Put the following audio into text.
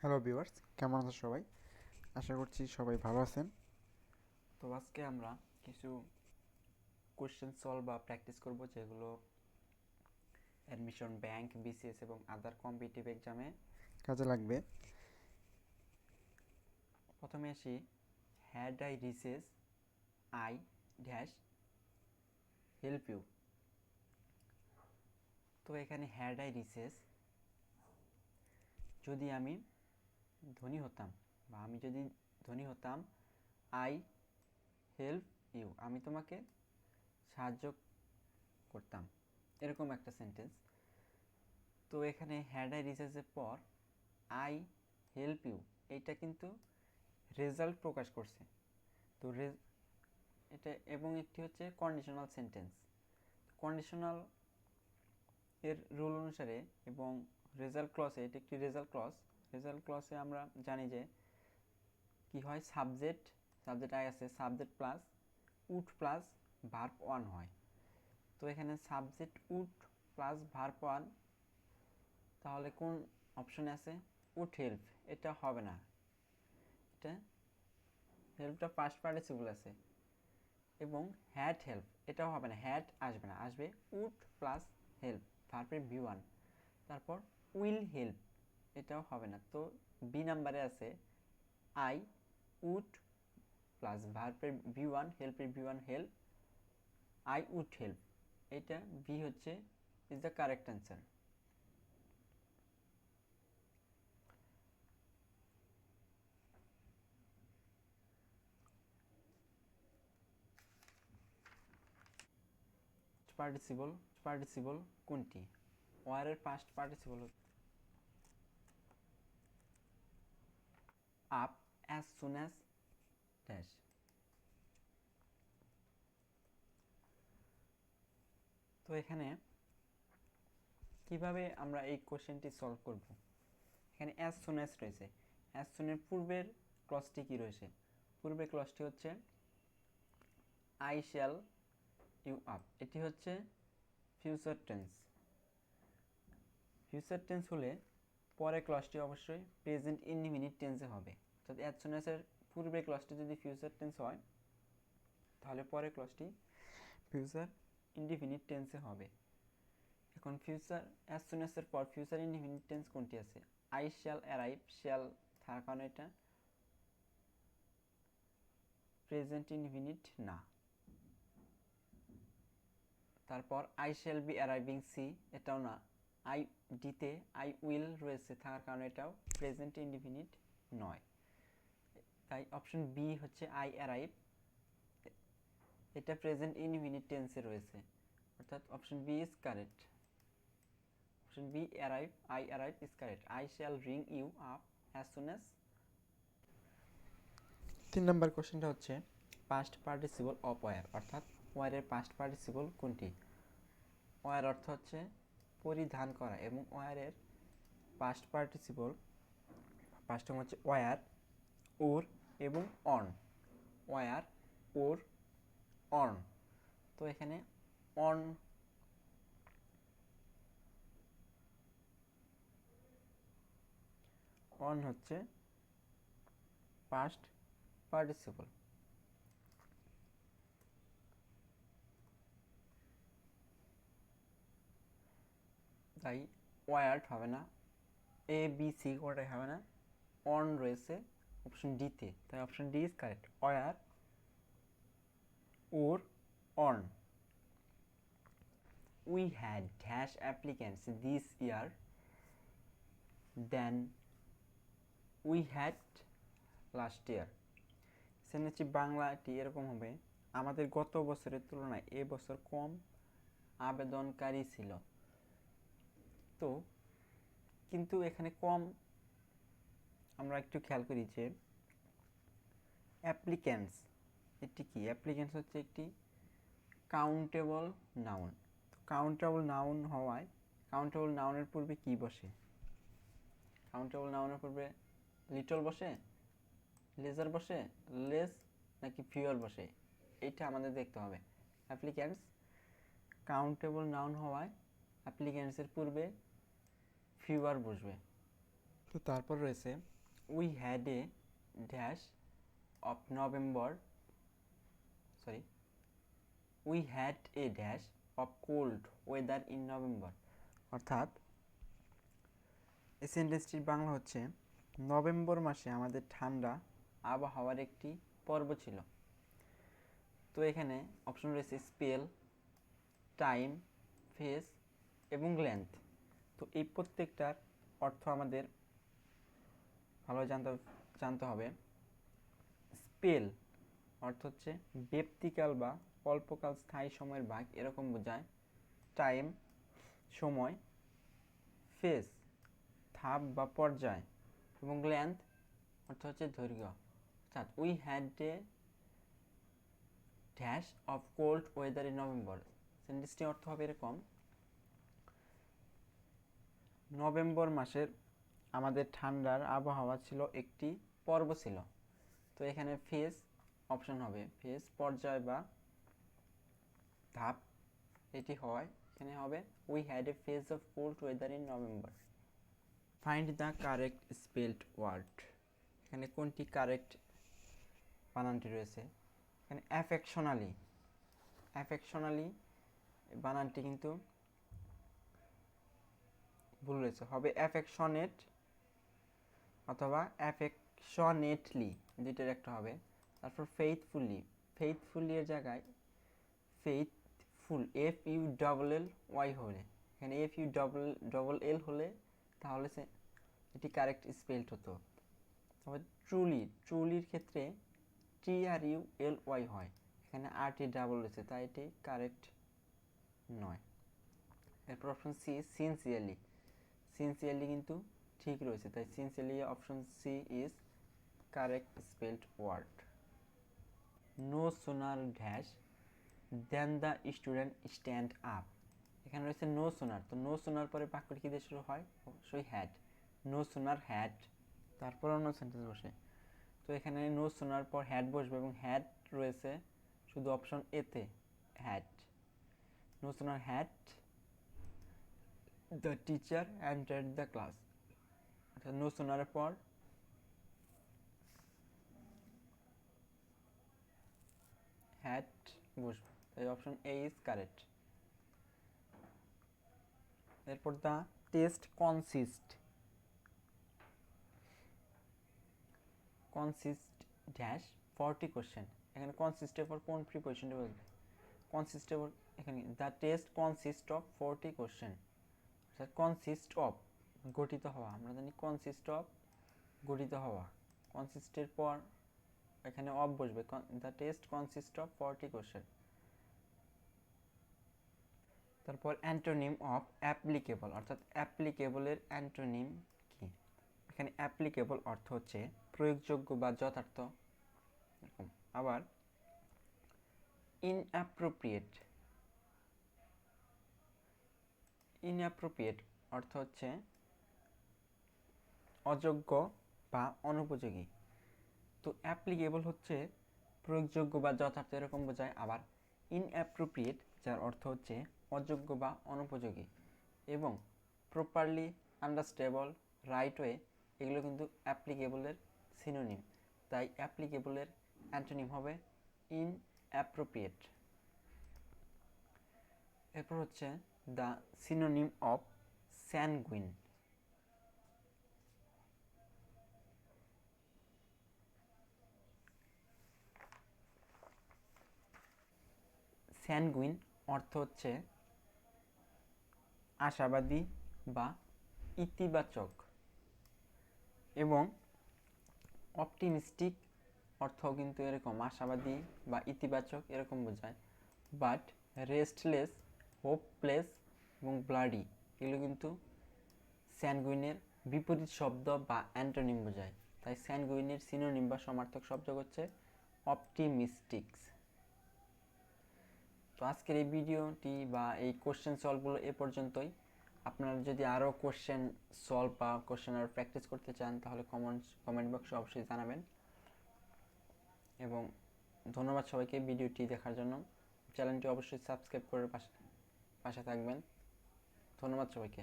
Hello viewers, কেমন আছেন সবাই? আশা করছি সবাই ভালো আছেন। তো আজকে আমরা কিছু কোশ্চেন সলভ বা প্র্যাকটিস করব যেগুলো অ্যাডমিশন, ব্যাংক, বিসিএস এবং আদার কম্পিটিটিভ এক্সামে কাজে লাগবে। প্রথমে আসি, had I riches I dash help you. তো এখানে হ্যাড আই রিসেস, যদি আমি ধনী হতাম বা আমি যদি ধনী হতাম, আই হেল্প ইউ, আমি তোমাকে সাহায্য করতাম, এরকম একটা সেন্টেন্স। তো এখানে হ্যাড আই রিসেসের পর আই হেল্প ইউ, এইটা কিন্তু রেজাল্ট প্রকাশ করছে। তো এটা এবং একটি হচ্ছে কন্ডিশনাল সেন্টেন্স। কন্ডিশনাল এর রুল অনুসারে এবং রেজাল্ট ক্লসে, এটি একটি রেজাল্ট ক্লস। রেজাল্ট ক্লসে আমরা জানি যে কি হয়, সাবজেক্ট সাবজেক্ট আই আছে, subject plus would plus verb one হয়। তো এখানে subject would plus verb one, তাহলে কোন অপশনে আছে? উড হেল্প, এটা হবে না। এটা হেল্পটা ফার্স্ট পার্টিসিপল আছে। এবং হ্যাড হেল্প, এটাও হবে না, হ্যাড আসবে না, আসবে উড প্লাস হেল্প, ভার্বের ভি ওয়ান। তারপর উইল হেল্প, এটাও হবে না। তো বি নাম্বারে আছে আই উড প্লাস ভার্বের ভি ওয়ান, হেল্পের V one help, I would help. এটা বি হচ্ছে is the correct answer. Participle participle কোনটি? ওয়ারের past participle up as soon as dash. তো এখানে কিভাবে আমরা এই কোশ্চেনটি সলভ করব? এখানে অ্যাজ সুন অ্যাজ রয়েছে, অ্যাজ সুনের পূর্বের ক্লজটি কি রয়েছে? পূর্বের ক্লজটি হচ্ছে আই শ্যাল ইউ আপ, এটি হচ্ছে ফিউচার টেন্স। ফিউচার টেন্স হলে পরের ক্লজটি অবশ্যই প্রেজেন্ট ইনডিফিনিট টেন্সে হবে। অর্থাৎ অ্যাজ সুন অ্যাজের পূর্বের ক্লজটি যদি ফিউচার টেন্স হয়, তাহলে পরের ক্লজটি ফিউচার ইনডিফিনিট টেন্সে হবে। এখন ফিউচার অ্যাজ সুন অ্যাজের পর ফিউচার ইনডিফিনিট টেন্স কোনটি আছে? আই শ্যাল অ্যারাইভ, শ্যাল থাকার কারণে এটা প্রেজেন্ট ইনডিফিনিট না। তারপর I shall be arriving C, এটাও না। আই ডিতে আই উইল রয়েছে, থাকার কারণে এটাও প্রেজেন্ট ইনডিফিনিট নয়। তাই অপশন বি হচ্ছে আই অ্যারাইভ, এটা প্রেজেন্ট ইনডিফিনিট টেন্সে রয়েছে, অর্থাৎ option B is correct. Option B arrive, I arrive is correct. I shall ring you up as soon as. 3 number কোশ্চেনটা হচ্ছে পাস্ট পার্টিসিপল অফ ওয়ার, অর্থাৎ ওয়ারের পাস্ট পার্টিসিপল কোনটি? ওয়ার অর্থ হচ্ছে পরিধান করা, এবং ওয়ারের পাস্ট পার্টিসিপল পাস্ট ফর্ম হচ্ছে ওয়ার, ওর এবং অন। ওয়ার, ওর, অন। তো এখানে অন অন হচ্ছে পাস্ট পার্টিসিপল। তাই ওয়ার্ড হবে না, এ বি সি কোনটাই হবে না, অন রয়েছে অপশন ডিতে, তাই option D is correct. War, or, on. We had dash applicants this year then we had last year. সেখানে হচ্ছে বাংলাটি এরকম হবে, আমাদের গত বছরের তুলনায় এ বছর কম আবেদনকারী ছিল। তো কিন্তু এখানে কম, আমরা একটু খেয়াল করি যে অ্যাপ্লিক্যান্টস, এটি কি? অ্যাপ্লিক্যান্টস হচ্ছে একটি কাউন্টেবল নাউন। কাউন্টেবল নাউন হওয়ায় কাউন্টেবল নাউনের পূর্বে কি বসে? কাউন্টেবল নাউনের পূর্বে লিটল বসে, লেজার বসে, লেস, নাকি ফিওর বসে? এইটা আমাদের দেখতে হবে। অ্যাপ্লিক্যান্টস কাউন্টেবল নাউন হওয়ায় অ্যাপ্লিক্যান্টসের পূর্বে ফিওর বসবে। তো তারপর রয়েছে we had a dash of November sorry we had a dash of cold weather in November. অর্থাৎ এই সেন্টেন্সটির বাংলা হচ্ছে নভেম্বর মাসে আমাদের ঠান্ডা আবহাওয়ার একটি পর্ব ছিল। তো এখানে অপশন রয়েছে স্পেল, টাইম, ফেস এবং লেন্থ। তো এই প্রত্যেকটার অর্থ আমাদের ভালো জানতে হবে। স্পেল অর্থ হচ্ছে ব্যক্তিকাল বা অল্পকাল, স্থায়ী সময়ের ভাগ এরকম বোঝায়। টাইম সময়, ফেজ ধাপ বা পর্যায় এবং লেন্থ অর্থ হচ্ছে দৈর্ঘ্য। অর্থাৎ we had a dash of cold weather in November, সেন্টেন্সটির অর্থ হবে এরকম: নভেম্বর মাসের আমাদের ঠান্ডার আবহাওয়া ছিল একটি পর্ব ছিল। তো এখানে ফেজ অপশন হবে, ফেজ পর্যায় বা ধাপ এটি হয়। এখানে হবে we had a phase of cold weather in November. Find the correct spelled word. এখানে কোনটি কারেক্ট বানানটি রয়েছে? এখানে অ্যাফেকশনালি বানানটি কিন্তু ভুল রয়েছে, হবে অ্যাফেকশনেট অথবা অ্যাফেকশনেটলি, দুইটার একটা হবে। তারপর ফেইথফুলি এর জায়গায় ফেইথফুল FULL হলে, এখানে FULL হলে তাহলে এটি কারেক্ট স্পেলড হতো। তবে ট্রুলির ক্ষেত্রে TRULY হয়, এখানে RT ডাবল রয়েছে, তাই এটি কারেক্ট নয়। এরপর অপশন সি সিনসিয়ারলি কিন্তু ঠিক রয়েছে, তাই sincerely option C is correct spelled word. No sooner dash then the student stand up. এখানে রয়েছে নো সোনার, তো নো সোনার পরে বাক্যটি কি দিয়ে শুরু হয়? অবশ্যই হ্যাড। নো সোনার হ্যাড, তারপর অন্য সেন্টেন্স বসে। তো এখানে নো সোনার পর হ্যাড বসবে এবং হ্যাড রয়েছে শুধু অপশন এতে, had. No sooner had the teacher entered the class, অর্থাৎ নো সোনারের পর হ্যাড বসবে, তাই অপশন এ ইজ কারেক্ট। এরপর the test consist dash 40 question. এখানে কনসিস্টের পর কোন প্রিপোজিশনটা বসবে? কনসিস্টের পর এখানে the test consist of 40 question, অর্থাৎ কনসিস্ট অফ গঠিত হওয়া, আমরা জানি কনসিস্ট অফ গঠিত হওয়া। কনসিস্টের পর এখানে অফ বসবে, the test consist of 40 question. তারপর অ্যান্টোনিম অফ অ্যাপ্লিকেবল, অর্থাৎ অ্যাপ্লিকেবলের অ্যান্টোনিম কি? এখানে অ্যাপ্লিকেবল অর্থ হচ্ছে প্রয়োগযোগ্য বা যথার্থ এরকম। আবার ইনঅ্যাপ্রোপ্রিয়েট অর্থ হচ্ছে অযোগ্য বা অনুপযোগী। তো অ্যাপ্লিকেবল হচ্ছে প্রয়োগযোগ্য বা যথার্থ এরকম বোঝায়। আবার ইনঅ্যাপ্রোপ্রিয়েট যার অর্থ হচ্ছে অযোগ্য বা অনুপযোগী। এবং প্রপারলি, আন্ডারস্ট্যান্ডেবল, রাইট ওয়ে এগুলো কিন্তু অ্যাপ্লিকেবলের সিনোনিম, তাই অ্যাপ্লিকেবলের অ্যান্টোনিম হবে ইনঅ্যাপ্রোপ্রিয়েট। এরপর হচ্ছে দ্য সিনোনিম অফ স্যানগুইন। স্যানগুইন অর্থ হচ্ছে আশাবাদী বা ইতিবাচক, এবং অপটিমিস্টিক অর্থ কিন্তু এরকম আশাবাদী বা ইতিবাচক এরকম বোঝায়। বাট রেস্টলেস, হোপলেস এবং ব্লাডি এগুলো কিন্তু স্যানগুইনের বিপরীত শব্দ বা অ্যান্টোনিম বোঝায়, তাই স্যানগুইনের সিনোনিম বা সমার্থক শব্দ হচ্ছে অপটিমিস্টিক্স। তো আজকের এই ভিডিওটি বা এই কোশ্চেন সলভগুলো এ পর্যন্তই। আপনারা যদি আরও কোশ্চেন সলভ বা কোশ্চেন আরও প্র্যাকটিস করতে চান তাহলে কমেন্ট বক্সে অবশ্যই জানাবেন। এবং ধন্যবাদ সবাইকে ভিডিওটি দেখার জন্য। চ্যানেলটি অবশ্যই সাবস্ক্রাইব করে পাশে থাকবেন। ধন্যবাদ সবাইকে।